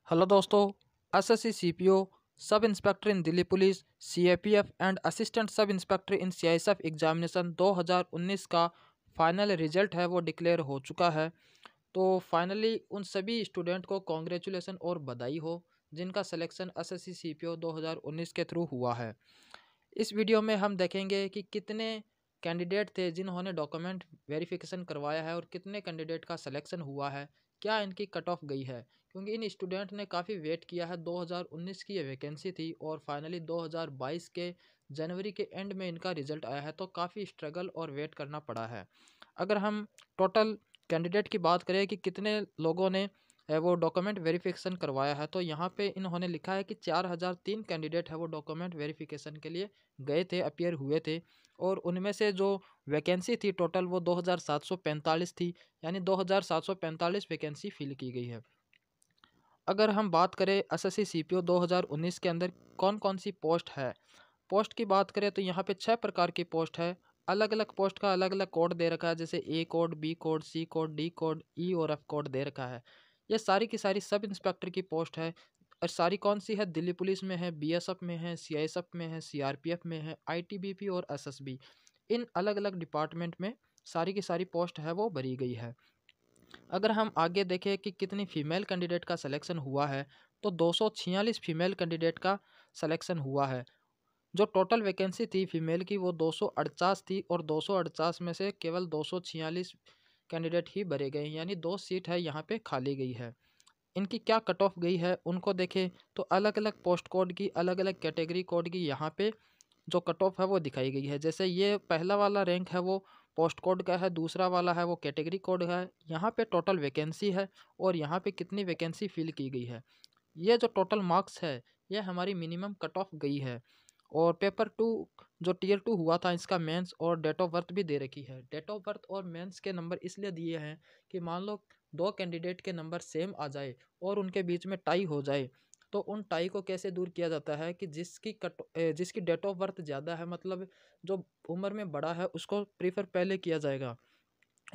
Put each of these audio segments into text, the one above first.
Hello दोस्तों, SSC CPO, sub inspector in Delhi police, CAPF and assistant sub inspector in CISF examination 2019 का final result है वो declare हो चुका है। तो फाइनली उन सभी स्टूडेंट को कॉन्ग्रेचुलेसन और बधाई हो जिनका सिलेक्शन एसएससी सीपीओ 2019 के थ्रू हुआ है। इस वीडियो में हम देखेंगे कि कितने कैंडिडेट थे जिन्होंने डॉक्यूमेंट वेरिफिकेशन करवाया है और कितने कैंडिडेट का सिलेक्शन हुआ है, क्या इनकी कट ऑफ गई है, क्योंकि इन स्टूडेंट ने काफ़ी वेट किया है। 2019 की ये वैकेंसी थी और फाइनली 2022 के जनवरी के एंड में इनका रिजल्ट आया है, तो काफ़ी स्ट्रगल और वेट करना पड़ा है। अगर हम टोटल कैंडिडेट की बात करें कि कितने लोगों ने वो डॉक्यूमेंट वेरिफिकेशन करवाया है, तो यहाँ पे इन्होंने लिखा है कि 4003 कैंडिडेट है वो डॉक्यूमेंट वेरिफिकेशन के लिए गए थे, अपीयर हुए थे। और उनमें से जो वैकेंसी थी टोटल वो 2745 थी, यानी 2745 वैकेंसी फिल की गई है। अगर हम बात करें एसएससी सीपीओ 2019 के अंदर कौन कौन सी पोस्ट है, पोस्ट की बात करें तो यहाँ पे 6 प्रकार की पोस्ट है। अलग अलग पोस्ट का अलग अलग कोड दे रखा है, जैसे A code, B code, C code, D code, E और एफ कोड दे रखा है। ये सारी की सारी सब इंस्पेक्टर की पोस्ट है और सारी कौन सी है, दिल्ली पुलिस में है, बीएसएफ में है, सीआईएसएफ में है, सीआरपीएफ में है, आईटीबीपी और एसएसबी। इन अलग अलग डिपार्टमेंट में सारी की सारी पोस्ट है वो भरी गई है। अगर हम आगे देखें कि कितनी फीमेल कैंडिडेट का सिलेक्शन हुआ है, तो 246 फीमेल कैंडिडेट का सिलेक्शन हुआ है। जो टोटल वैकेंसी थी फीमेल की वो 248 थी और 248 में से केवल 246 कैंडिडेट ही भरे गए हैं, यानी 2 सीट है यहाँ पे खाली गई है। इनकी क्या कट ऑफ गई है उनको देखें तो अलग अलग पोस्ट कोड की, अलग अलग कैटेगरी कोड की यहाँ पे जो कट ऑफ है वो दिखाई गई है। जैसे ये पहला वाला रैंक है वो पोस्ट कोड का है, दूसरा वाला है वो कैटेगरी कोड है। यहाँ पे टोटल वैकेंसी है और यहाँ पे कितनी वैकेंसी फिल की गई है। ये जो टोटल मार्क्स है ये हमारी मिनिमम कट ऑफ गई है। और पेपर 2 जो टियर 2 हुआ था इसका मेंस और डेट ऑफ बर्थ भी दे रखी है। डेट ऑफ बर्थ और मेंस के नंबर इसलिए दिए हैं कि मान लो दो कैंडिडेट के नंबर सेम आ जाए और उनके बीच में टाई हो जाए, तो उन टाई को कैसे दूर किया जाता है कि जिसकी डेट ऑफ बर्थ ज़्यादा है, मतलब जो उम्र में बड़ा है, उसको प्रीफर पहले किया जाएगा।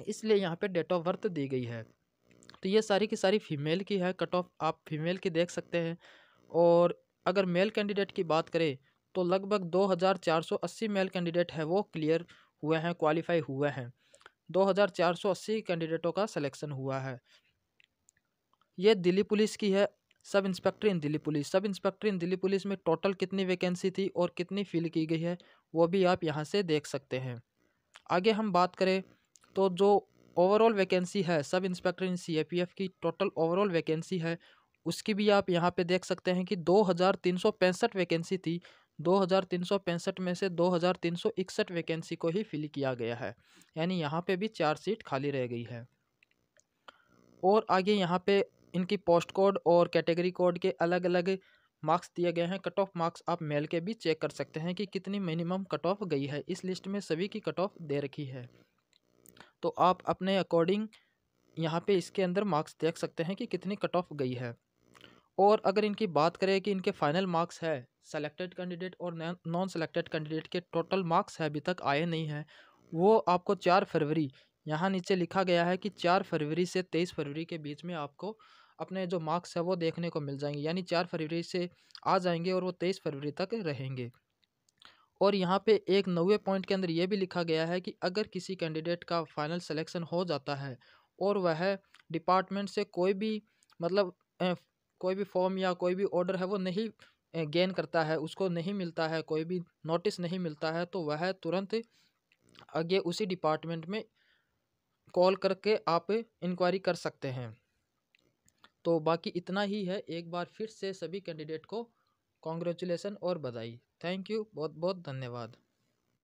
इसलिए यहाँ पे डेट ऑफ बर्थ दी गई है। तो ये सारी की सारी फीमेल की है कट ऑफ, आप फीमेल की देख सकते हैं। और अगर मेल कैंडिडेट की बात करें तो लगभग 2480 मेल कैंडिडेट है वो क्लियर हुए हैं, क्वालिफाई हुए हैं। 2480 कैंडिडेटों का सिलेक्शन हुआ है। ये दिल्ली पुलिस की है, सब इंस्पेक्टर इन दिल्ली पुलिस। सब इंस्पेक्टर इन दिल्ली पुलिस में टोटल कितनी वैकेंसी थी और कितनी फिल की गई है वो भी आप यहाँ से देख सकते हैं। आगे हम बात करें तो जो ओवरऑल वैकेंसी है सब इंस्पेक्टर इन सीएपीएफ की, टोटल ओवरऑल वैकेंसी है उसकी भी आप यहाँ पे देख सकते हैं कि 2365 वैकेंसी थी। 2365 में से 2361 वैकेंसी को ही फिल किया गया है, यानी यहाँ पे भी 4 सीट खाली रह गई है। और आगे यहाँ पे इनकी पोस्ट कोड और कैटेगरी कोड के अलग अलग मार्क्स दिए गए हैं। कट ऑफ मार्क्स आप मेल के भी चेक कर सकते हैं कि कितनी मिनिमम कट ऑफ गई है। इस लिस्ट में सभी की कट ऑफ दे रखी है, तो आप अपने अकॉर्डिंग यहाँ पे इसके अंदर मार्क्स देख सकते हैं कि कितनी कट ऑफ गई है। और अगर इनकी बात करें कि इनके फाइनल मार्क्स है सेलेक्टेड कैंडिडेट और नॉन सेलेक्टेड कैंडिडेट के टोटल मार्क्स है अभी तक आए नहीं हैं, वो आपको 4 फरवरी, यहाँ नीचे लिखा गया है कि 4 फरवरी से 23 फरवरी के बीच में आपको अपने जो मार्क्स है वो देखने को मिल जाएंगे, यानी 4 फरवरी से आ जाएंगे और वो 23 फरवरी तक रहेंगे। और यहाँ पे एक 90 पॉइंट के अंदर ये भी लिखा गया है कि अगर किसी कैंडिडेट का फाइनल सिलेक्शन हो जाता है और वह डिपार्टमेंट से कोई भी मतलब कोई भी फॉर्म या कोई भी ऑर्डर है वो नहीं गेन करता है, उसको नहीं मिलता है, कोई भी नोटिस नहीं मिलता है, तो वह तुरंत आगे उसी डिपार्टमेंट में कॉल करके आप इंक्वायरी कर सकते हैं। तो बाकी इतना ही है। एक बार फिर से सभी कैंडिडेट को कॉन्ग्रेचुलेसन और बधाई। थैंक यू, बहुत बहुत धन्यवाद।